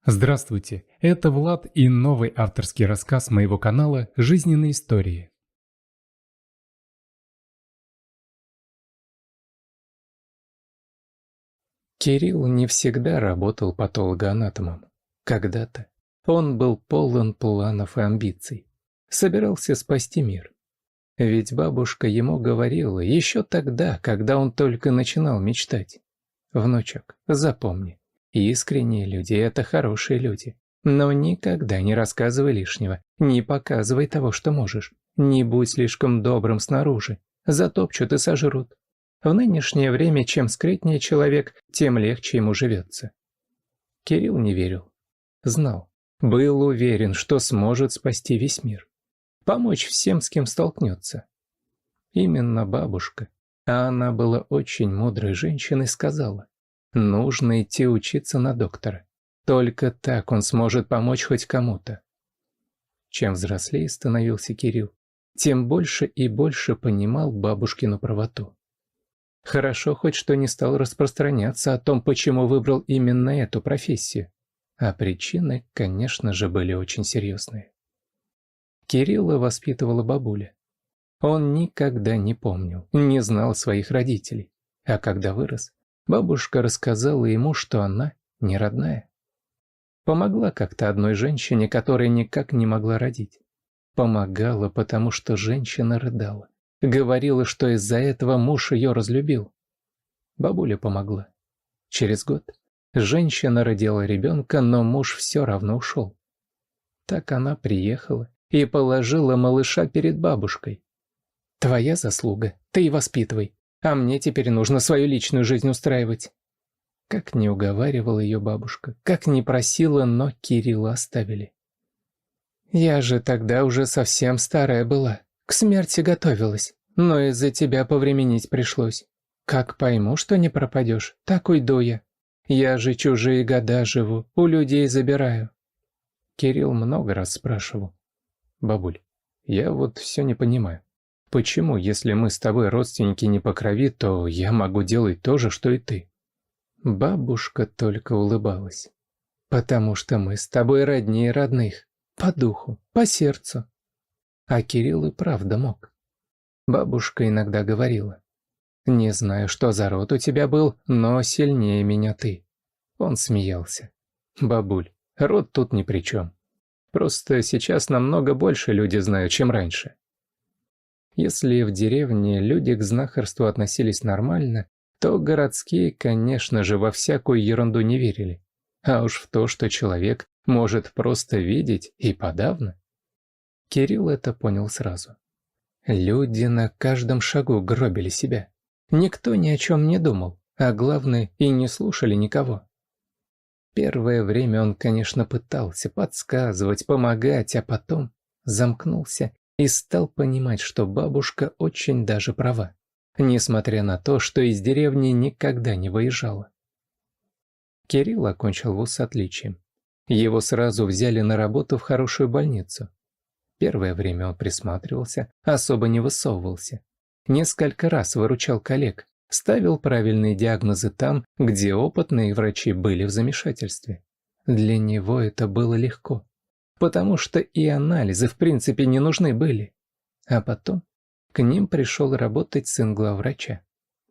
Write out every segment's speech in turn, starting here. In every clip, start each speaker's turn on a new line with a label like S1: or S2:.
S1: Здравствуйте, это Влад и новый авторский рассказ моего канала «Жизненные истории». Кирилл не всегда работал патологоанатомом. Когда-то он был полон планов и амбиций. Собирался спасти мир. Ведь бабушка ему говорила еще тогда, когда он только начинал мечтать. «Внучок, запомни, искренние люди – это хорошие люди. Но никогда не рассказывай лишнего, не показывай того, что можешь. Не будь слишком добрым снаружи, затопчут и сожрут. В нынешнее время чем скрытнее человек, тем легче ему живется». Кирилл не верил. Знал, был уверен, что сможет спасти весь мир. Помочь всем, с кем столкнется. Именно бабушка, а она была очень мудрой женщиной, сказала: нужно идти учиться на доктора. Только так он сможет помочь хоть кому-то. Чем взрослее становился Кирилл, тем больше и больше понимал бабушкину правоту. Хорошо хоть что не стал распространяться о том, почему выбрал именно эту профессию. А причины, конечно же, были очень серьезные. Кирилла воспитывала бабуля. Он никогда не помнил, не знал своих родителей. А когда вырос, бабушка рассказала ему, что она не родная. Помогла как-то одной женщине, которая никак не могла родить. Помогала, потому что женщина рыдала. Говорила, что из-за этого муж ее разлюбил. Бабуля помогла. Через год женщина родила ребенка, но муж все равно ушел. Так она приехала и положила малыша перед бабушкой. «Твоя заслуга, ты и воспитывай, а мне теперь нужно свою личную жизнь устраивать». Как не уговаривала ее бабушка, как не просила, но Кирилла оставили. «Я же тогда уже совсем старая была, к смерти готовилась, но из-за тебя повременить пришлось. Как пойму, что не пропадешь, так уйду я. Я же чужие года живу, у людей забираю». Кирилл много раз спрашивал: «Бабуль, я вот все не понимаю. Почему, если мы с тобой родственники не по крови, то я могу делать то же, что и ты?» Бабушка только улыбалась. «Потому что мы с тобой роднее родных, по духу, по сердцу». А Кирилл и правда мог. Бабушка иногда говорила: «Не знаю, что за род у тебя был, но сильнее меня ты». Он смеялся. «Бабуль, род тут ни при чем. Просто сейчас намного больше люди знают, чем раньше». Если в деревне люди к знахарству относились нормально, то городские, конечно же, во всякую ерунду не верили. А уж в то, что человек может просто видеть, и подавно. Кирилл это понял сразу. Люди на каждом шагу гробили себя. Никто ни о чем не думал, а главное, и не слушали никого. Первое время он, конечно, пытался подсказывать, помогать, а потом замкнулся и стал понимать, что бабушка очень даже права, несмотря на то, что из деревни никогда не выезжала. Кирилл окончил вуз с отличием. Его сразу взяли на работу в хорошую больницу. Первое время он присматривался, особо не высовывался. Несколько раз выручал коллег, ставил правильные диагнозы там, где опытные врачи были в замешательстве. Для него это было легко, потому что и анализы в принципе не нужны были. А потом к ним пришел работать сын главврача.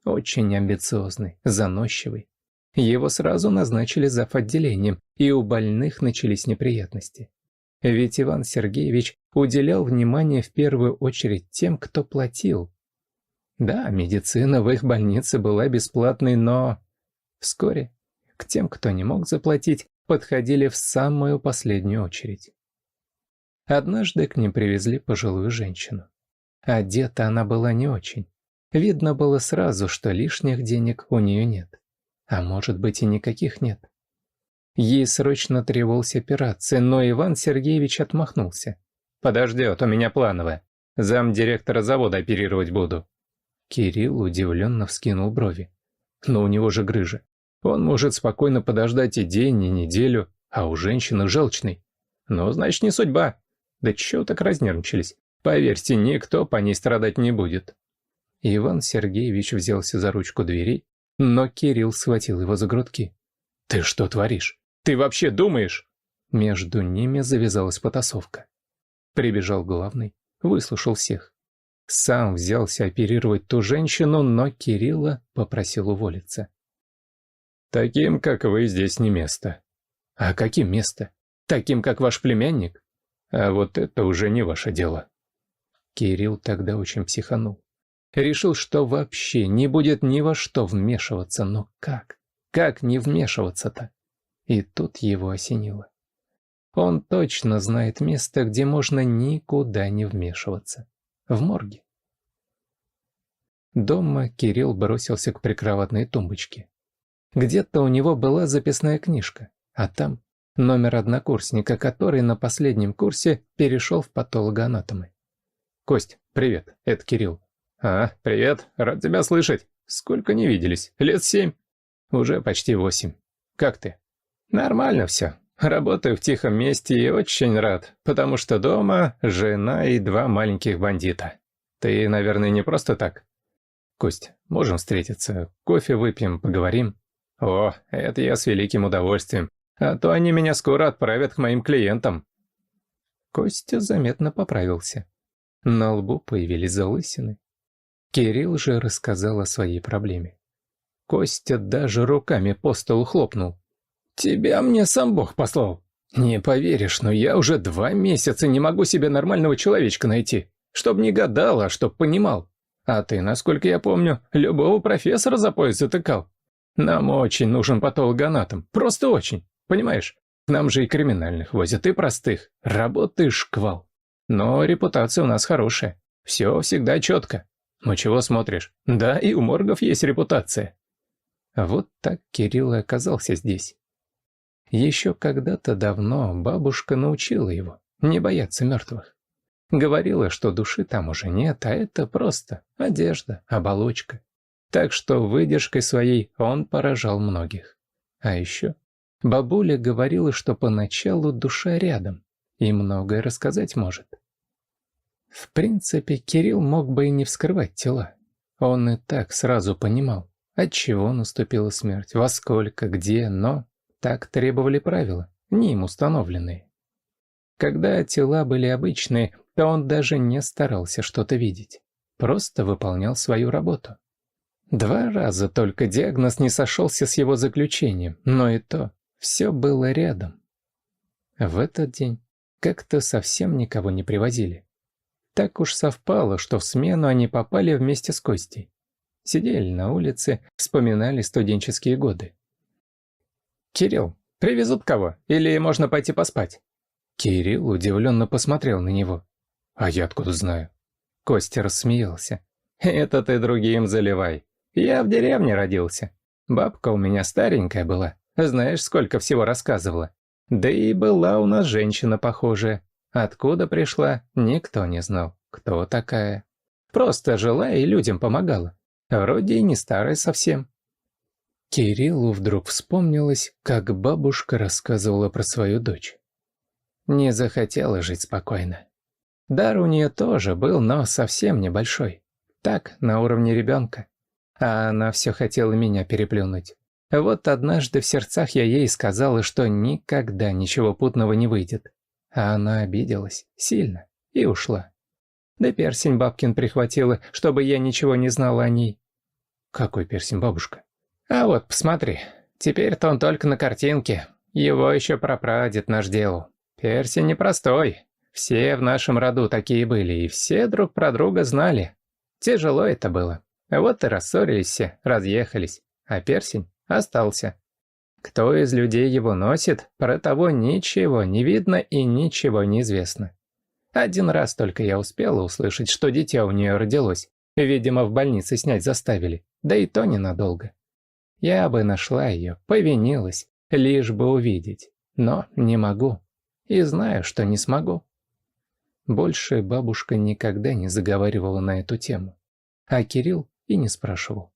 S1: Очень амбициозный, заносчивый. Его сразу назначили зав. Отделением, и у больных начались неприятности. Ведь Иван Сергеевич уделял внимание в первую очередь тем, кто платил. Да, медицина в их больнице была бесплатной, но вскоре к тем, кто не мог заплатить, подходили в самую последнюю очередь. Однажды к ним привезли пожилую женщину. Одета она была не очень. Видно было сразу, что лишних денег у нее нет. А может быть, и никаких нет. Ей срочно требовалась операция, но Иван Сергеевич отмахнулся. «Подождет, у меня плановая. Замдиректора завода оперировать буду». Кирилл удивленно вскинул брови. «Но у него же грыжа. Он может спокойно подождать и день, и неделю, а у женщины желчный. Ну, значит, не судьба. Да чего так разнервничались? Поверьте, никто по ней страдать не будет». Иван Сергеевич взялся за ручку двери, но Кирилл схватил его за грудки. «Ты что творишь?
S2: Ты вообще думаешь?»
S1: Между ними завязалась потасовка. Прибежал главный, выслушал всех. Сам взялся оперировать ту женщину, но Кирилла попросил уволиться.
S2: «Таким, как вы, здесь не место».
S1: «А каким место? Таким, как ваш племянник?»
S2: «А вот это уже не ваше дело».
S1: Кирилл тогда очень психанул. Решил, что вообще не будет ни во что вмешиваться, но как? Как не вмешиваться-то? И тут его осенило. Он точно знает место, где можно никуда не вмешиваться. В морге. Дома Кирилл бросился к прикроватной тумбочке. Где-то у него была записная книжка, а там номер однокурсника, который на последнем курсе перешел в патологоанатомы.
S2: «Кость, привет, это Кирилл». «А, привет, рад тебя слышать. Сколько не виделись? Лет 7?»
S1: «Уже почти 8. Как ты?»
S2: «Нормально все. Работаю в тихом месте и очень рад, потому что дома жена и 2 маленьких бандита. Ты, наверное, не просто так?»
S1: «Кость, можем встретиться, кофе выпьем, поговорим?»
S2: «О, это я с великим удовольствием. А то они меня скоро отправят к моим клиентам».
S1: Костя заметно поправился. На лбу появились залысины. Кирилл же рассказал о своей проблеме. Костя даже руками по столу хлопнул.
S2: «Тебя мне сам Бог послал. Не поверишь, но я уже 2 месяца не могу себе нормального человечка найти, чтоб не гадал, а чтоб понимал. А ты, насколько я помню, любого профессора за пояс затыкал. Нам очень нужен патологоанатом, просто очень, понимаешь? К нам же и криминальных возят, и простых. Работы шквал. Но репутация у нас хорошая. Все всегда четко. Ну чего смотришь? Да, и у моргов есть репутация».
S1: Вот так Кирилл и оказался здесь. Еще когда-то давно бабушка научила его не бояться мертвых. Говорила, что души там уже нет, а это просто одежда, оболочка. Так что выдержкой своей он поражал многих. А еще бабуля говорила, что поначалу душа рядом и многое рассказать может. В принципе, Кирилл мог бы и не вскрывать тела. Он и так сразу понимал, от чего наступила смерть, во сколько, где, но так требовали правила, не им установленные. Когда тела были обычные, то он даже не старался что-то видеть, просто выполнял свою работу. 2 раза только диагноз не сошелся с его заключением, но и то все было рядом. В этот день как-то совсем никого не привозили. Так уж совпало, что в смену они попали вместе с Костей. Сидели на улице, вспоминали студенческие годы.
S2: «Кирилл, привезут кого? Или можно пойти поспать?»
S1: Кирилл удивленно посмотрел на него.
S2: «А я откуда знаю?»
S1: Костя рассмеялся.
S2: «Это ты другим заливай. Я в деревне родился. Бабка у меня старенькая была. Знаешь, сколько всего рассказывала. Да и была у нас женщина похожая. Откуда пришла, никто не знал, кто такая. Просто жила и людям помогала. Вроде и не старая совсем».
S1: Кириллу вдруг вспомнилось, как бабушка рассказывала про свою дочь. Не захотела жить спокойно. Дар у нее тоже был, но совсем небольшой. Так, на уровне ребенка. А она все хотела меня переплюнуть. Вот однажды в сердцах я ей сказала, что никогда ничего путного не выйдет. А она обиделась сильно и ушла. Да перстень бабкин прихватила, чтобы я ничего не знала о ней.
S2: «Какой перстень, бабушка?»
S1: «А вот, посмотри, теперь-то он только на картинке. Его еще прапрадед наш делал. Перстень непростой. Все в нашем роду такие были, и все друг про друга знали. Тяжело это было. Вот и рассорились все, разъехались, а перстень остался. Кто из людей его носит, про того ничего не видно и ничего не известно. 1 раз только я успела услышать, что дитя у нее родилось. Видимо, в больнице снять заставили, да и то ненадолго. Я бы нашла ее, повинилась, лишь бы увидеть, но не могу. И знаю, что не смогу». Больше бабушка никогда не заговаривала на эту тему, а Кирилл и не спрашивал.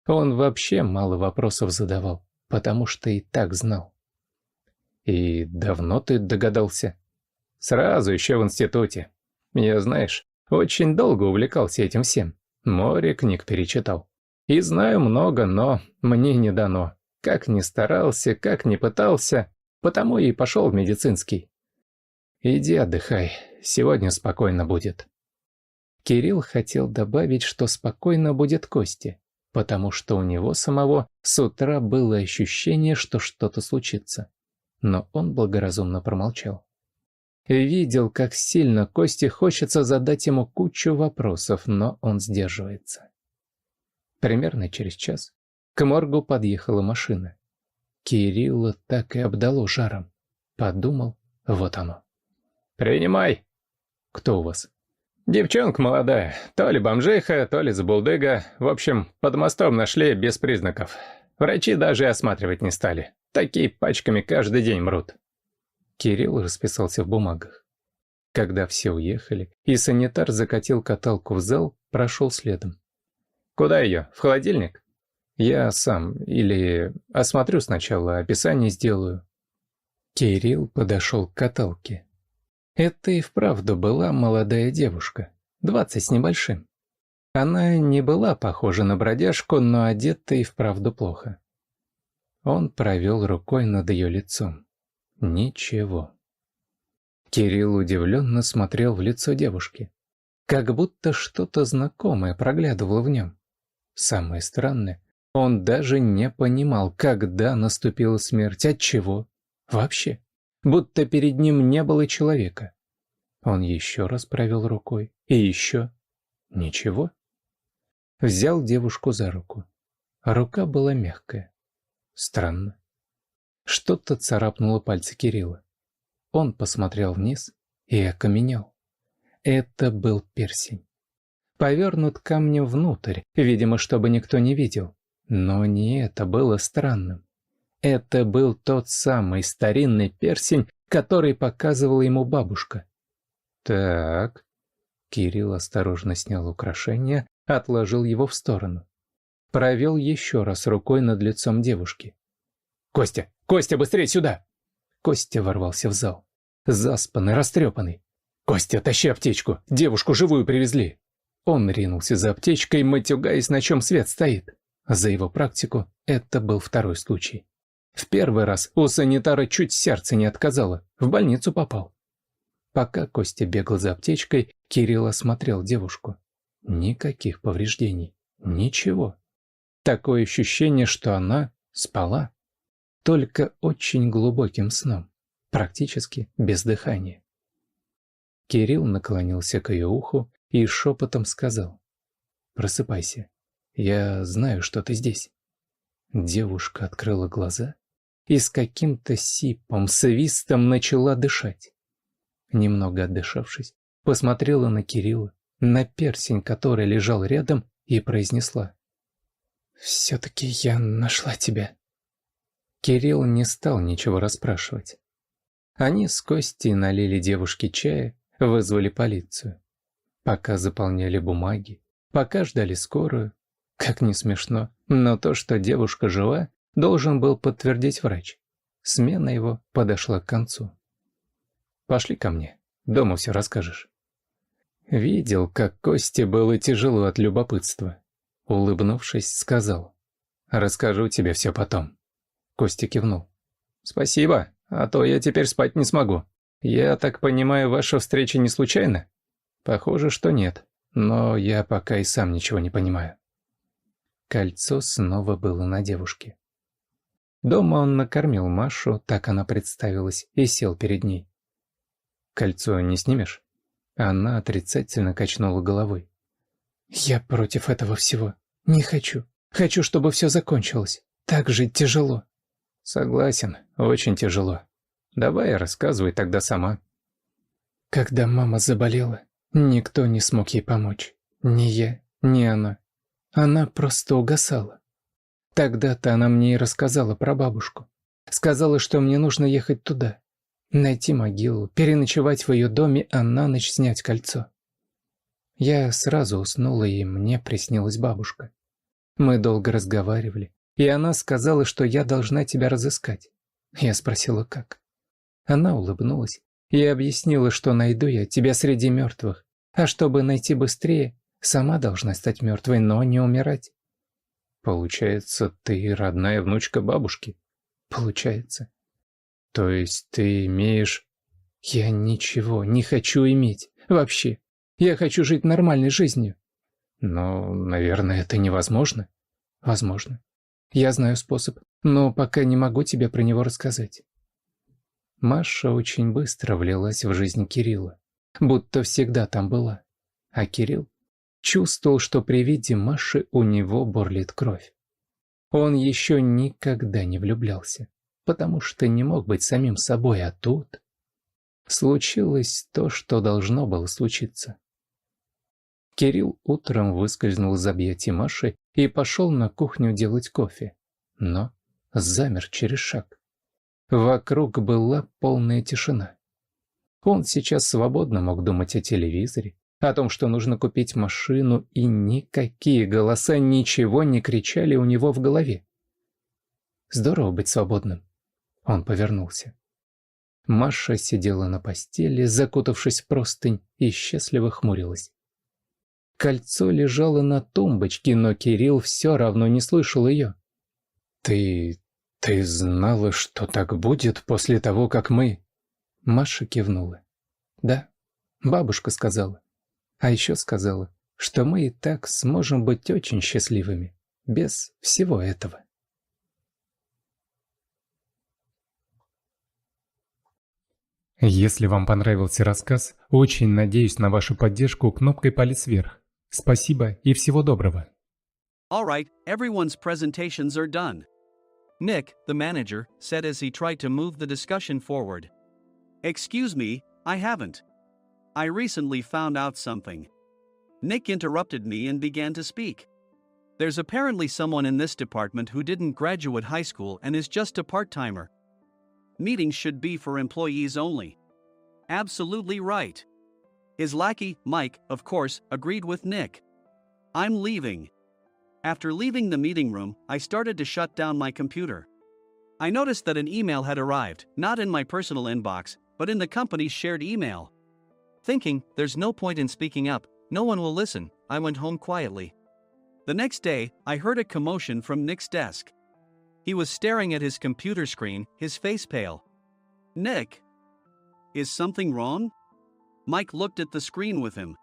S1: Он вообще мало вопросов задавал, потому что и так знал.
S2: «И давно ты догадался?» «Сразу еще в институте. Я, знаешь, очень долго увлекался этим всем. Море книг перечитал. И знаю много, но мне не дано. Как ни старался, как ни пытался, потому и пошел в медицинский. Иди отдыхай, сегодня спокойно будет.
S1: Кирилл хотел добавить, что спокойно будет Косте, потому что у него самого с утра было ощущение, что что-то случится. Но он благоразумно промолчал. Видел, как сильно Косте хочется задать ему кучу вопросов, но он сдерживается. Примерно через час к моргу подъехала машина. Кирилла так и обдало жаром. Подумал, вот оно.
S2: «Принимай!»
S1: «Кто у вас?»
S2: «Девчонка молодая, то ли бомжиха, то ли забулдыга. В общем, под мостом нашли без признаков. Врачи даже осматривать не стали. Такие пачками каждый день мрут».
S1: Кирилл расписался в бумагах. Когда все уехали, и санитар закатил каталку в зал, прошел следом.
S2: «Куда ее? В холодильник?»
S1: «Я сам, или осмотрю сначала, описание сделаю». Кирилл подошел к каталке. Это и вправду была молодая девушка, 20 с небольшим. Она не была похожа на бродяжку, но одета и вправду плохо. Он провел рукой над ее лицом. Ничего. Кирилл удивленно смотрел в лицо девушки. Как будто что-то знакомое проглядывало в нем. Самое странное, он даже не понимал, когда наступила смерть, от чего. Вообще. Будто перед ним не было человека. Он еще раз провел рукой. И еще. Ничего. Взял девушку за руку. Рука была мягкая. Странно. Что-то царапнуло пальцы Кирилла. Он посмотрел вниз и окаменел. Это был перстень. Повернут камнем внутрь, видимо, чтобы никто не видел. Но не это было странным. Это был тот самый старинный перстень, который показывала ему бабушка. Так. Кирилл осторожно снял украшение, отложил его в сторону. Провел еще раз рукой над лицом девушки.
S2: «Костя! Костя, быстрее сюда!»
S1: Костя ворвался в зал. Заспанный, растрепанный.
S2: «Костя, тащи аптечку! Девушку живую привезли!»
S1: Он ринулся за аптечкой, матюгаясь, на чем свет стоит. За его практику это был второй случай. В первый раз у санитара чуть сердце не отказало, в больницу попал. Пока Костя бегал за аптечкой, Кирилл осмотрел девушку. Никаких повреждений, ничего. Такое ощущение, что она спала. Только очень глубоким сном, практически без дыхания. Кирилл наклонился к ее уху и шепотом сказал: «Просыпайся, я знаю, что ты здесь». Девушка открыла глаза и с каким-то сипом, свистом начала дышать. Немного отдышавшись, посмотрела на Кирилла, на перстень, который лежал рядом, и произнесла: «Все-таки я нашла тебя». Кирилл не стал ничего расспрашивать. Они с Костей налили девушке чая, вызвали полицию. Пока заполняли бумаги, пока ждали скорую. Как не смешно, но то, что девушка жива, должен был подтвердить врач. Смена его подошла к концу. «Пошли ко мне, дома все расскажешь». Видел, как Косте было тяжело от любопытства. Улыбнувшись, сказал: «Расскажу тебе все потом». Костя кивнул.
S2: «Спасибо, а то я теперь спать не смогу. Я так понимаю, ваша встреча не случайна?»
S1: «Похоже, что нет, но я пока и сам ничего не понимаю». Кольцо снова было на девушке. Дома он накормил Машу, так она представилась, и сел перед ней. «Кольцо не снимешь?» Она отрицательно качнула головой. «Я против этого всего. Не хочу. Хочу, чтобы все закончилось. Так жить тяжело». «Согласен, очень тяжело. Давай рассказывай тогда сама». Когда мама заболела, никто не смог ей помочь. Ни я, ни она. Она просто угасала. Тогда-то она мне и рассказала про бабушку. Сказала, что мне нужно ехать туда, найти могилу, переночевать в ее доме, а на ночь снять кольцо. Я сразу уснула, и мне приснилась бабушка. Мы долго разговаривали, и она сказала, что я должна тебя разыскать. Я спросила, как. Она улыбнулась и объяснила, что найду я тебя среди мертвых, а чтобы найти быстрее, сама должна стать мертвой, но не умирать. Получается, ты родная внучка бабушки? Получается. То есть ты имеешь... Я ничего не хочу иметь. Вообще. Я хочу жить нормальной жизнью. Но, наверное, это невозможно. Возможно. Я знаю способ, но пока не могу тебе про него рассказать. Маша очень быстро влилась в жизнь Кирилла, будто всегда там была. А Кирилл чувствовал, что при виде Маши у него бурлит кровь. Он еще никогда не влюблялся, потому что не мог быть самим собой, а тут случилось то, что должно было случиться. Кирилл утром выскользнул из объятий Маши и пошел на кухню делать кофе, но замер через шаг. Вокруг была полная тишина. Он сейчас свободно мог думать о телевизоре, о том, что нужно купить машину, и никакие голоса ничего не кричали у него в голове. Здорово быть свободным. Он повернулся. Маша сидела на постели, закутавшись в простынь, и счастливо хмурилась. Кольцо лежало на тумбочке, но Кирилл все равно не слышал ее. «Ты знала, что так будет после того, как мы...» Маша кивнула. «Да, бабушка сказала. А еще сказала, что мы и так сможем быть очень счастливыми, без всего этого».
S3: Если вам понравился рассказ, очень надеюсь на вашу поддержку кнопкой «Палец вверх». Спасибо и всего доброго.
S4: All right, everyone's presentations are done. Nick, the manager, said as he tried to move the discussion forward. Excuse me, I haven't. I recently found out something. Nick interrupted me and began to speak. There's apparently someone in this department who didn't graduate high school and is just a part-timer. Meetings should be for employees only. Absolutely right. His lackey, Mike, of course, agreed with Nick. I'm leaving. After leaving the meeting room, I started to shut down my computer. I noticed that an email had arrived, not in my personal inbox, but in the company's shared email. Thinking, there's no point in speaking up, no one will listen, I went home quietly. The next day, I heard a commotion from Nick's desk. He was staring at his computer screen, his face pale. Nick? Is something wrong? Mike looked at the screen with him.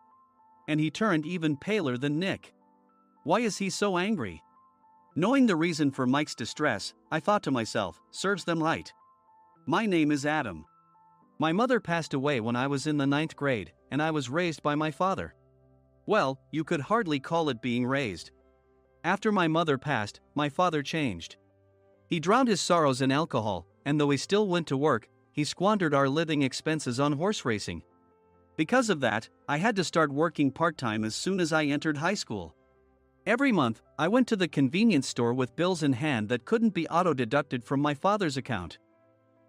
S4: And he turned even paler than Nick. Why is he so angry? Knowing the reason for Mike's distress, I thought to myself, serves them right. My name is Adam. My mother passed away when I was in the 9th grade, and I was raised by my father. Well, you could hardly call it being raised. After my mother passed, my father changed. He drowned his sorrows in alcohol, and though he still went to work, he squandered our living expenses on horse racing. Because of that, I had to start working part-time as soon as I entered high school. Every month, I went to the convenience store with bills in hand that couldn't be auto-deducted from my father's account.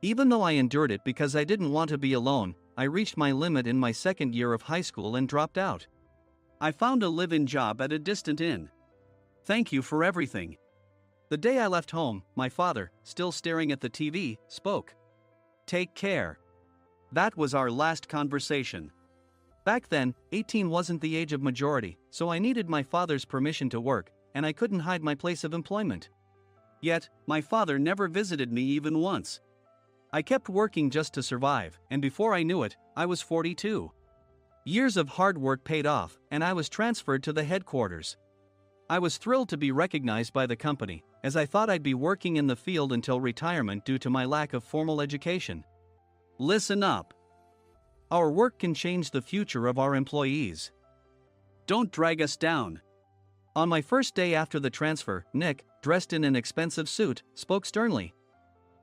S4: Even though I endured it because I didn't want to be alone, I reached my limit in my second year of high school and dropped out. I found a live-in job at a distant inn. Thank you for everything. The day I left home, my father, still staring at the TV, spoke. Take care. That was our last conversation. Back then, 18 wasn't the age of majority, so I needed my father's permission to work, and I couldn't hide my place of employment. Yet, my father never visited me even once. I kept working just to survive, and before I knew it, I was 42. Years of hard work paid off, and I was transferred to the headquarters. I was thrilled to be recognized by the company, as I thought I'd be working in the field until retirement due to my lack of formal education. Listen up. Our work can change the future of our employees. Don't drag us down. On my first day after the transfer, Nick, dressed in an expensive suit, spoke sternly.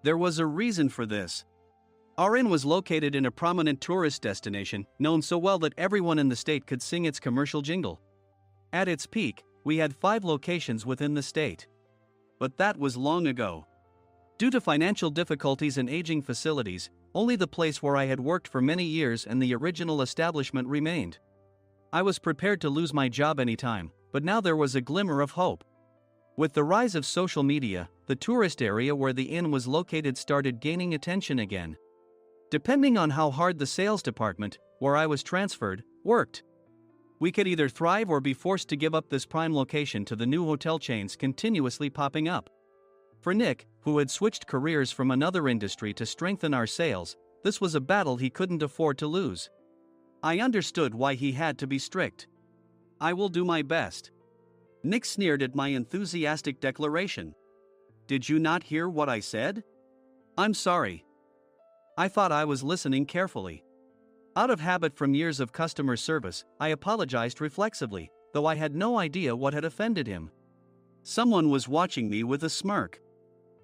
S4: There was a reason for this. Our inn was located in a prominent tourist destination, known so well that everyone in the state could sing its commercial jingle. At its peak, we had 5 locations within the state. But that was long ago. Due to financial difficulties and aging facilities, only the place where I had worked for many years and the original establishment remained. I was prepared to lose my job anytime, but now there was a glimmer of hope. With the rise of social media, the tourist area where the inn was located started gaining attention again. Depending on how hard the sales department, where I was transferred, worked, we could either thrive or be forced to give up this prime location to the new hotel chains continuously popping up. For Nick, who had switched careers from another industry to strengthen our sales. This was a battle he couldn't afford to lose. I understood why he had to be strict. "I will do my best." Nick sneered at my enthusiastic declaration. "Did you not hear what I said?" "I'm sorry." I thought I was listening carefully. Out of habit from years of customer service, I apologized reflexively, though I had no idea what had offended him. Someone was watching me with a smirk.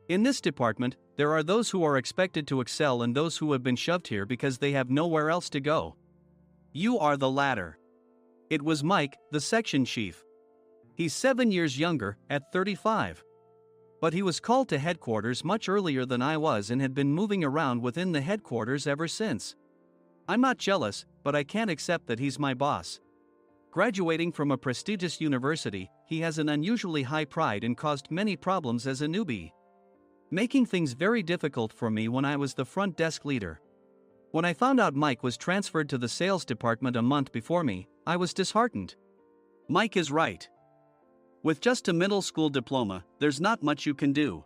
S4: In this department, there are those who are expected to excel and those who have been shoved here because they have nowhere else to go. You are the latter. It was Mike, the section chief. He's 7 years younger, at 35. But he was called to headquarters much earlier than I was and had been moving around within the headquarters ever since. I'm not jealous, but I can't accept that he's my boss. Graduating from a prestigious university, he has an unusually high pride and caused many problems as a newbie, making things very difficult for me when I was the front desk leader. When I found out Mike was transferred to the sales department a month before me, I was disheartened. Mike is right. With just a middle school diploma, there's not much you can do.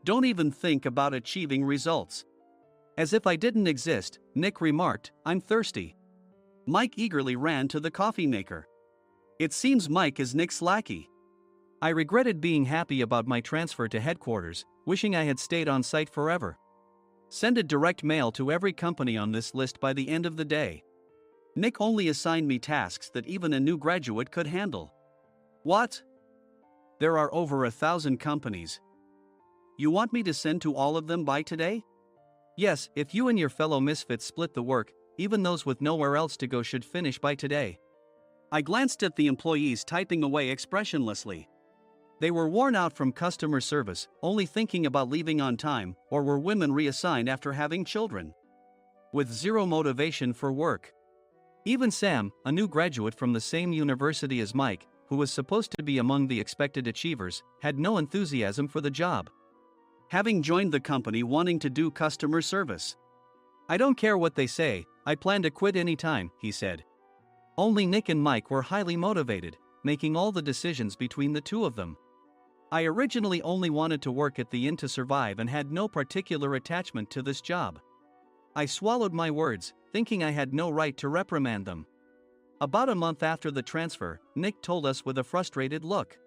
S4: Don't even think about achieving results. As if I didn't exist, Nick remarked, "I'm thirsty." Mike eagerly ran to the coffee maker. It seems Mike is Nick's lackey. I regretted being happy about my transfer to headquarters, wishing I had stayed on site forever. Send a direct mail to every company on this list by the end of the day. Nick only assigned me tasks that even a new graduate could handle. What? There are over 1,000 companies. You want me to send to all of them by today? Yes, if you and your fellow misfits split the work, even those with nowhere else to go should finish by today. I glanced at the employees typing away expressionlessly. They were worn out from customer service, only thinking about leaving on time, or were women reassigned after having children, with zero motivation for work. Even Sam, a new graduate from the same university as Mike, who was supposed to be among the expected achievers, had no enthusiasm for the job, having joined the company wanting to do customer service. "I don't care what they say, I plan to quit any time," he said. Only Nick and Mike were highly motivated, making all the decisions between the two of them. I originally only wanted to work at the inn to survive and had no particular attachment to this job. I swallowed my words, thinking I had no right to reprimand them. About a month after the transfer, Nick told us with a frustrated look.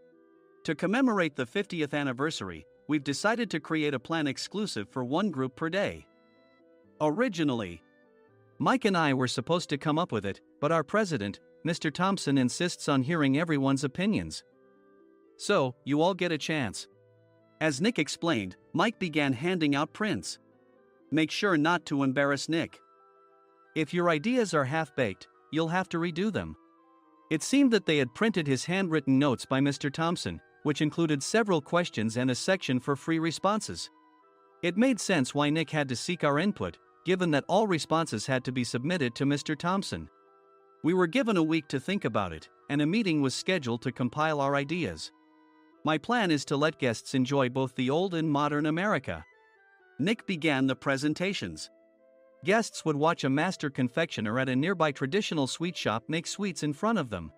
S4: "To commemorate the 50th anniversary, we've decided to create a plan exclusive for one group per day. Originally, Mike and I were supposed to come up with it, but our president, Mr. Thompson, insists on hearing everyone's opinions. So, you all get a chance." As Nick explained, Mike began handing out prints. "Make sure not to embarrass Nick. If your ideas are half-baked, you'll have to redo them." It seemed that they had printed his handwritten notes by Mr. Thompson, which included several questions and a section for free responses. It made sense why Nick had to seek our input, given that all responses had to be submitted to Mr. Thompson. We were given a week to think about it, and a meeting was scheduled to compile our ideas. My plan is to let guests enjoy both the old and modern America. Nick began the presentations. Guests would watch a master confectioner at a nearby traditional sweet shop make sweets in front of them.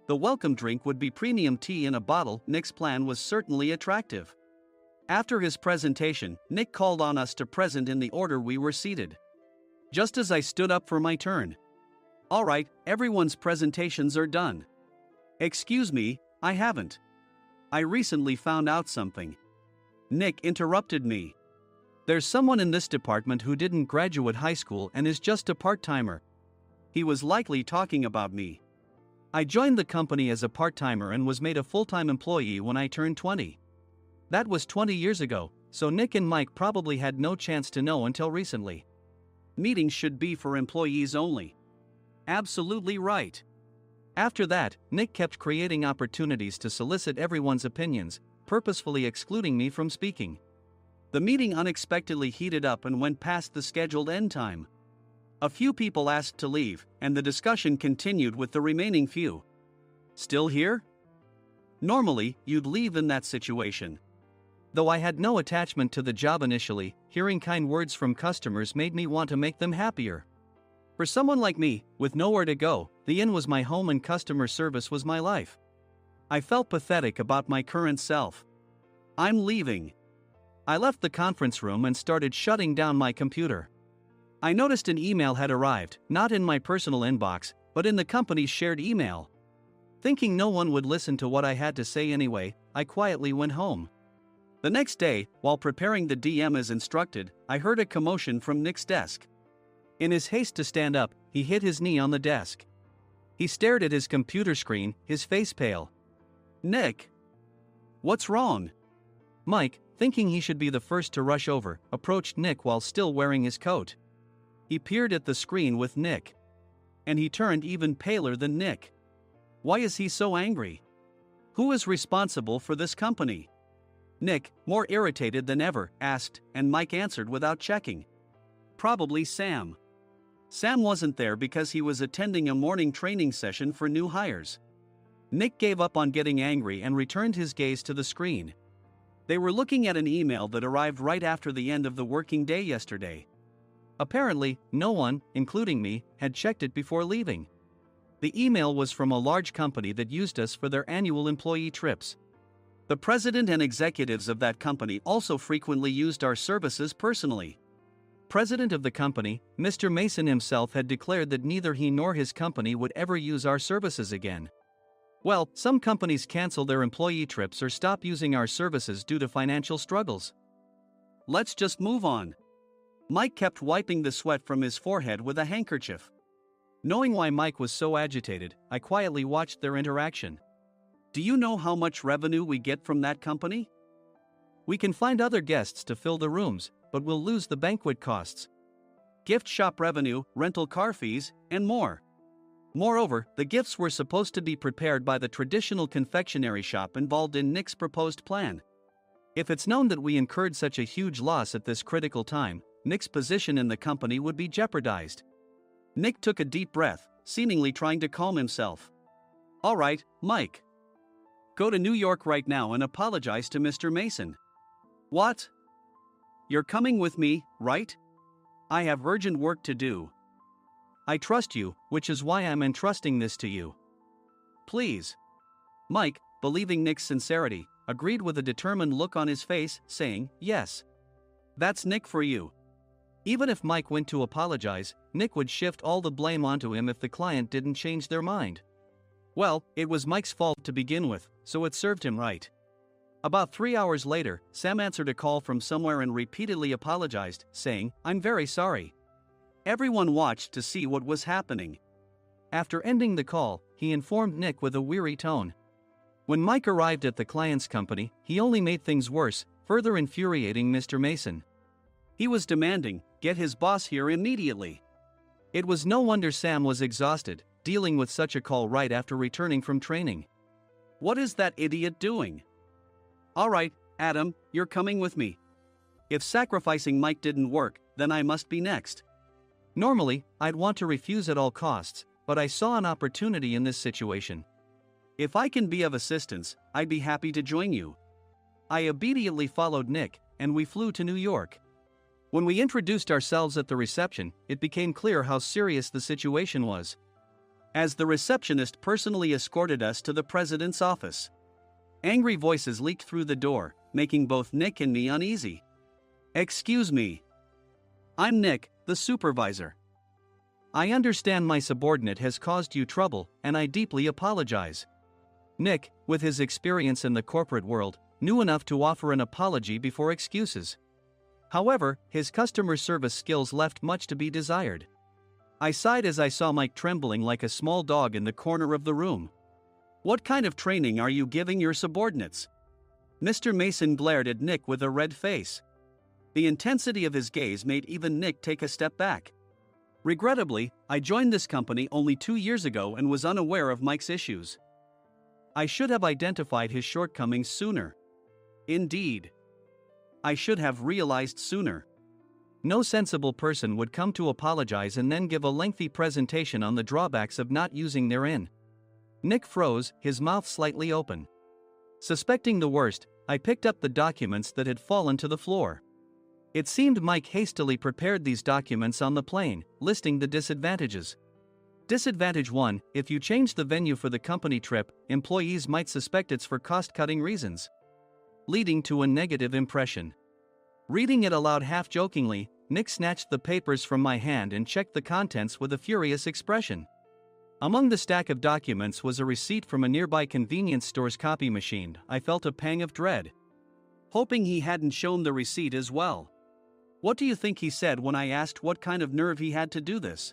S4: The welcome drink would be premium tea in a bottle. Nick's plan was certainly attractive. After his presentation, Nick called on us to present in the order we were seated. Just as I stood up for my turn. "All right, everyone's presentations are done." "Excuse me, I haven't. I recently found out something." Nick interrupted me. "There's someone in this department who didn't graduate high school and is just a part-timer." He was likely talking about me. I joined the company as a part-timer and was made a full-time employee when I turned 20. That was 20 years ago, so Nick and Mike probably had no chance to know until recently. Meetings should be for employees only. Absolutely right. After that, Nick kept creating opportunities to solicit everyone's opinions, purposefully excluding me from speaking. The meeting unexpectedly heated up and went past the scheduled end time. A few people asked to leave, and the discussion continued with the remaining few. "Still here?" Normally, you'd leave in that situation. Though I had no attachment to the job initially, hearing kind words from customers made me want to make them happier. For someone like me, with nowhere to go, the inn was my home and customer service was my life. I felt pathetic about my current self. "I'm leaving." I left the conference room and started shutting down my computer. I noticed an email had arrived, not in my personal inbox, but in the company's shared email. Thinking no one would listen to what I had to say anyway, I quietly went home. The next day, while preparing the DM as instructed, I heard a commotion from Nick's desk. In his haste to stand up, he hit his knee on the desk. He stared at his computer screen, his face pale. "Nick! What's wrong?" Mike, thinking he should be the first to rush over, approached Nick while still wearing his coat. He peered at the screen with Nick. And he turned even paler than Nick. Why is he so angry? Who is responsible for this company? Nick, more irritated than ever, asked, and Mike answered without checking. Probably Sam. Sam wasn't there because he was attending a morning training session for new hires. Nick gave up on getting angry and returned his gaze to the screen. They were looking at an email that arrived right after the end of the working day yesterday. Apparently, no one, including me, had checked it before leaving. The email was from a large company that used us for their annual employee trips. The president and executives of that company also frequently used our services personally. President of the company, Mr. Mason himself, had declared that neither he nor his company would ever use our services again. Well, some companies cancel their employee trips or stop using our services due to financial struggles. Let's just move on. Mike kept wiping the sweat from his forehead with a handkerchief. Knowing why Mike was so agitated, I quietly watched their interaction. Do you know how much revenue we get from that company? We can find other guests to fill the rooms, but we'll lose the banquet costs, gift shop revenue, rental car fees, and more. Moreover, the gifts were supposed to be prepared by the traditional confectionery shop involved in Nick's proposed plan. If it's known that we incurred such a huge loss at this critical time, Nick's position in the company would be jeopardized. Nick took a deep breath, seemingly trying to calm himself. All right, Mike. Go to New York right now and apologize to Mr. Mason. What? You're coming with me, right? I have urgent work to do. I trust you, which is why I'm entrusting this to you. Please. Mike, believing Nick's sincerity, agreed with a determined look on his face, saying, yes. That's Nick for you. Even if Mike went to apologize, Nick would shift all the blame onto him if the client didn't change their mind. Well, it was Mike's fault to begin with, so it served him right. About 3 hours later, Sam answered a call from somewhere and repeatedly apologized, saying, I'm very sorry. Everyone watched to see what was happening. After ending the call, he informed Nick with a weary tone. When Mike arrived at the client's company, he only made things worse, further infuriating Mr. Mason. He was demanding, get his boss here immediately. It was no wonder Sam was exhausted, dealing with such a call right after returning from training. What is that idiot doing? All right, Adam, you're coming with me. If sacrificing Mike didn't work, then I must be next. Normally, I'd want to refuse at all costs, but I saw an opportunity in this situation. If I can be of assistance, I'd be happy to join you. I immediately followed Nick, and we flew to New York. When we introduced ourselves at the reception, it became clear how serious the situation was, as the receptionist personally escorted us to the president's office. Angry voices leaked through the door, making both Nick and me uneasy. Excuse me. I'm Nick, the supervisor. I understand my subordinate has caused you trouble, and I deeply apologize. Nick, with his experience in the corporate world, knew enough to offer an apology before excuses. However, his customer service skills left much to be desired. I sighed as I saw Mike trembling like a small dog in the corner of the room. What kind of training are you giving your subordinates? Mr. Mason glared at Nick with a red face. The intensity of his gaze made even Nick take a step back. Regrettably, I joined this company only 2 years ago and was unaware of Mike's issues. I should have identified his shortcomings sooner. Indeed. I should have realized sooner. No sensible person would come to apologize and then give a lengthy presentation on the drawbacks of not using their in. Nick froze, his mouth slightly open. Suspecting the worst, I picked up the documents that had fallen to the floor. It seemed Mike hastily prepared these documents on the plane, listing the disadvantages. Disadvantage 1: if you change the venue for the company trip, employees might suspect it's for cost-cutting reasons, leading to a negative impression. Reading it aloud half-jokingly, Nick snatched the papers from my hand and checked the contents with a furious expression. Among the stack of documents was a receipt from a nearby convenience store's copy machine. I felt a pang of dread, hoping he hadn't shown the receipt as well. What do you think he said when I asked what kind of nerve he had to do this?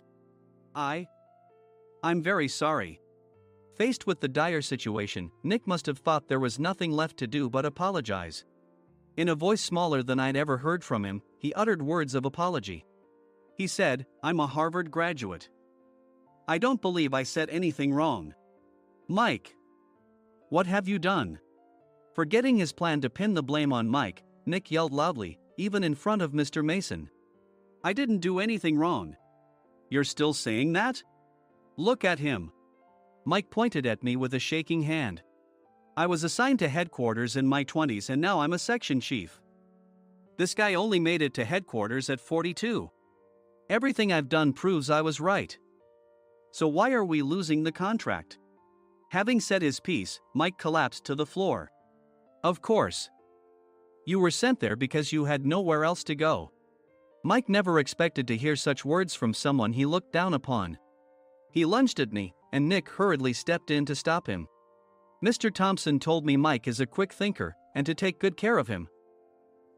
S4: I'm very sorry. Faced with the dire situation, Nick must have thought there was nothing left to do but apologize. In a voice smaller than I'd ever heard from him, he uttered words of apology. He said, "I'm a Harvard graduate. I don't believe I said anything wrong." Mike! What have you done? Forgetting his plan to pin the blame on Mike, Nick yelled loudly, even in front of Mr. Mason. "I didn't do anything wrong." "You're still saying that? Look at him." Mike pointed at me with a shaking hand. "I was assigned to headquarters in my 20s and now I'm a section chief. This guy only made it to headquarters at 42. Everything I've done proves I was right. So why are we losing the contract?" Having said his piece, Mike collapsed to the floor. "Of course. You were sent there because you had nowhere else to go." Mike never expected to hear such words from someone he looked down upon. He lunged at me, and Nick hurriedly stepped in to stop him. "Mr. Thompson told me Mike is a quick thinker, and to take good care of him."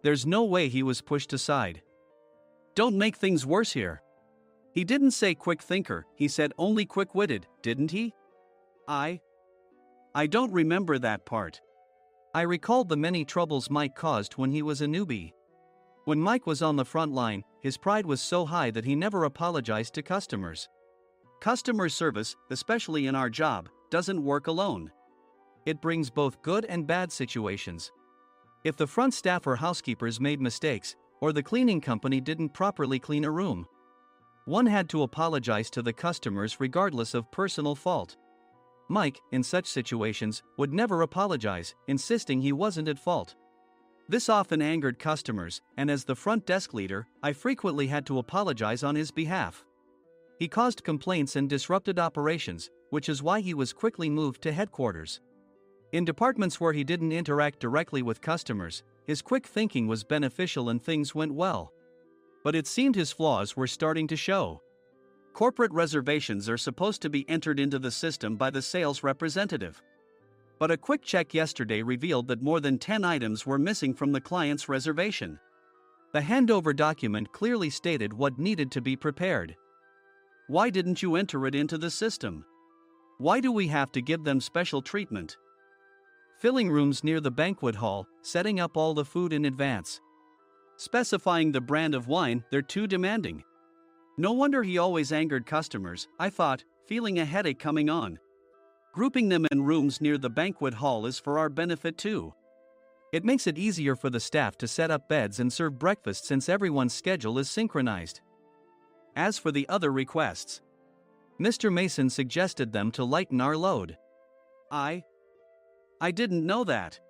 S4: There's no way he was pushed aside. "Don't make things worse here. He didn't say quick thinker, he said only quick-witted, didn't he?" I don't remember that part. I recalled the many troubles Mike caused when he was a newbie. When Mike was on the front line, his pride was so high that he never apologized to customers. Customer service, especially in our job, doesn't work alone. It brings both good and bad situations. If the front staff or housekeepers made mistakes, or the cleaning company didn't properly clean a room, one had to apologize to the customers regardless of personal fault. Mike, in such situations, would never apologize, insisting he wasn't at fault. This often angered customers, and as the front desk leader, I frequently had to apologize on his behalf. He caused complaints and disrupted operations, which is why he was quickly moved to headquarters. In departments where he didn't interact directly with customers, his quick thinking was beneficial and things went well. But it seemed his flaws were starting to show. Corporate reservations are supposed to be entered into the system by the sales representative. But a quick check yesterday revealed that more than 10 items were missing from the client's reservation. The handover document clearly stated what needed to be prepared. Why didn't you enter it into the system? Why do we have to give them special treatment? Filling rooms near the banquet hall, setting up all the food in advance. Specifying the brand of wine, they're too demanding. No wonder he always angered customers, I thought, feeling a headache coming on. Grouping them in rooms near the banquet hall is for our benefit too. It makes it easier for the staff to set up beds and serve breakfast since everyone's schedule is synchronized. As for the other requests, Mr. Mason suggested them to lighten our load. I didn't know that.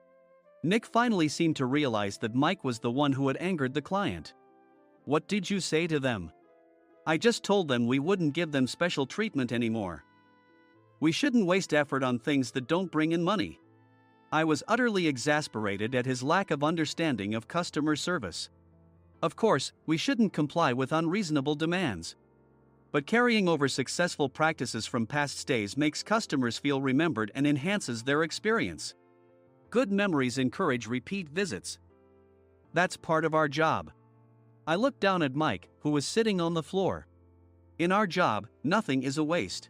S4: Nick finally seemed to realize that Mike was the one who had angered the client. What did you say to them? I just told them we wouldn't give them special treatment anymore. We shouldn't waste effort on things that don't bring in money. I was utterly exasperated at his lack of understanding of customer service. Of course, we shouldn't comply with unreasonable demands. But carrying over successful practices from past stays makes customers feel remembered and enhances their experience. Good memories encourage repeat visits. That's part of our job. I looked down at Mike, who was sitting on the floor. In our job, nothing is a waste.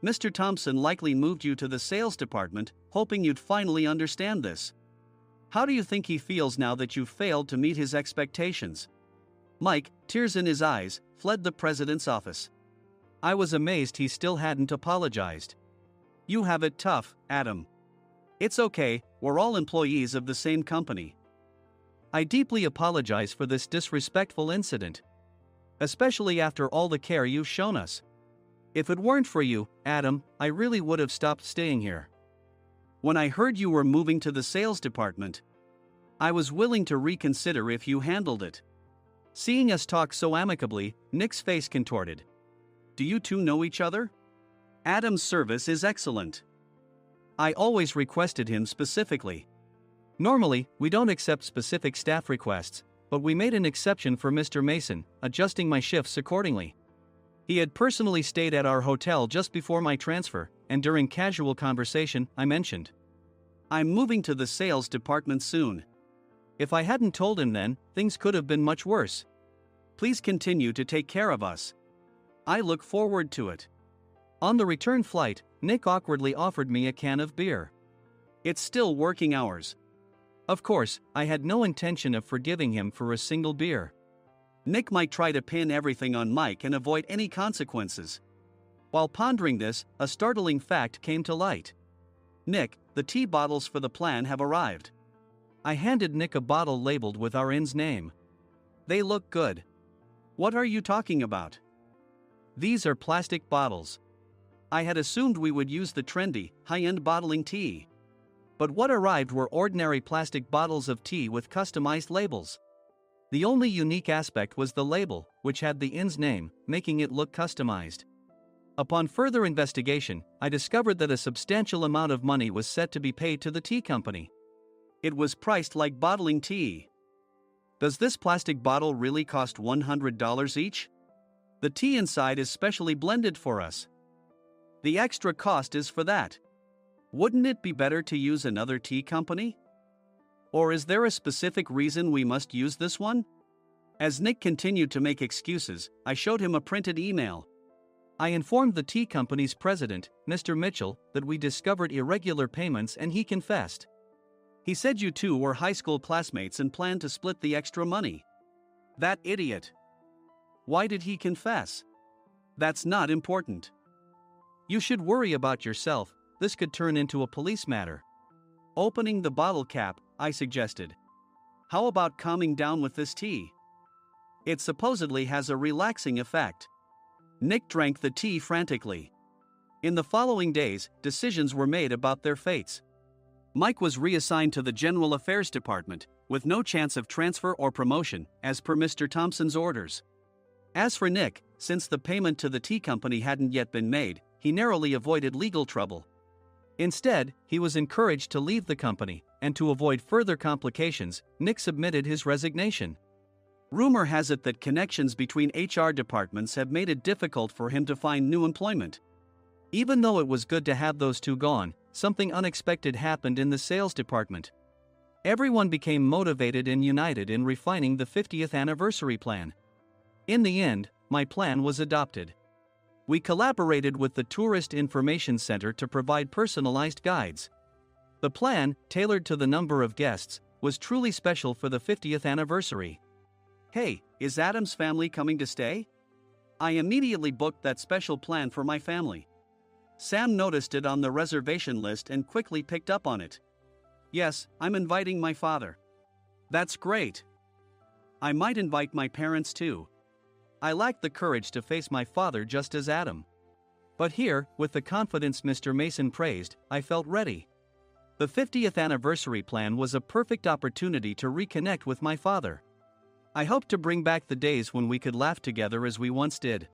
S4: Mr. Thompson likely moved you to the sales department, hoping you'd finally understand this. How do you think he feels now that you failed to meet his expectations? Mike, tears in his eyes, fled the president's office. I was amazed he still hadn't apologized. You have it tough, Adam. It's okay, we're all employees of the same company. I deeply apologize for this disrespectful incident. Especially after all the care you've shown us. If it weren't for you, Adam, I really would have stopped staying here. When I heard you were moving to the sales department, I was willing to reconsider if you handled it. Seeing us talk so amicably, Nick's face contorted. Do you two know each other? Adam's service is excellent. I always requested him specifically. Normally, we don't accept specific staff requests, but we made an exception for Mr. Mason, adjusting my shifts accordingly. He had personally stayed at our hotel just before my transfer, and during casual conversation, I mentioned, "I'm moving to the sales department soon." If I hadn't told him then, things could have been much worse. Please continue to take care of us. I look forward to it. On the return flight, Nick awkwardly offered me a can of beer. It's still working hours. Of course, I had no intention of forgiving him for a single beer. Nick might try to pin everything on Mike and avoid any consequences. While pondering this, a startling fact came to light. "Nick, the tea bottles for the plan have arrived." I handed Nick a bottle labeled with our inn's name. "They look good." "What are you talking about?" "These are plastic bottles. I had assumed we would use the trendy, high-end bottling tea. But what arrived were ordinary plastic bottles of tea with customized labels. The only unique aspect was the label, which had the inn's name, making it look customized. Upon further investigation, I discovered that a substantial amount of money was set to be paid to the tea company. It was priced like bottling tea. Does this plastic bottle really cost $100 each? The tea inside is specially blended for us. The extra cost is for that. Wouldn't it be better to use another tea company? Or is there a specific reason we must use this one?" As Nick continued to make excuses, I showed him a printed email. I informed the tea company's president, Mr. Mitchell, that we discovered irregular payments and he confessed. He said you two were high school classmates and planned to split the extra money. That idiot. Why did he confess? That's not important. You should worry about yourself. This could turn into a police matter. Opening the bottle cap, I suggested. How about calming down with this tea? It supposedly has a relaxing effect. Nick drank the tea frantically. In the following days, decisions were made about their fates. Mike was reassigned to the General Affairs Department, with no chance of transfer or promotion, as per Mr. Thompson's orders. As for Nick, since the payment to the tea company hadn't yet been made, he narrowly avoided legal trouble. Instead, he was encouraged to leave the company, and to avoid further complications, Nick submitted his resignation. Rumor has it that connections between HR departments have made it difficult for him to find new employment. Even though it was good to have those two gone, something unexpected happened in the sales department. Everyone became motivated and united in refining the 50th anniversary plan. In the end, my plan was adopted. We collaborated with the Tourist Information Center to provide personalized guides. The plan, tailored to the number of guests, was truly special for the 50th anniversary. "Hey, is Adam's family coming to stay?" I immediately booked that special plan for my family. Sam noticed it on the reservation list and quickly picked up on it. "Yes, I'm inviting my father." "That's great. I might invite my parents too." I lacked the courage to face my father just as Adam. But here, with the confidence Mr. Mason praised, I felt ready. The 50th anniversary plan was a perfect opportunity to reconnect with my father. I hoped to bring back the days when we could laugh together as we once did.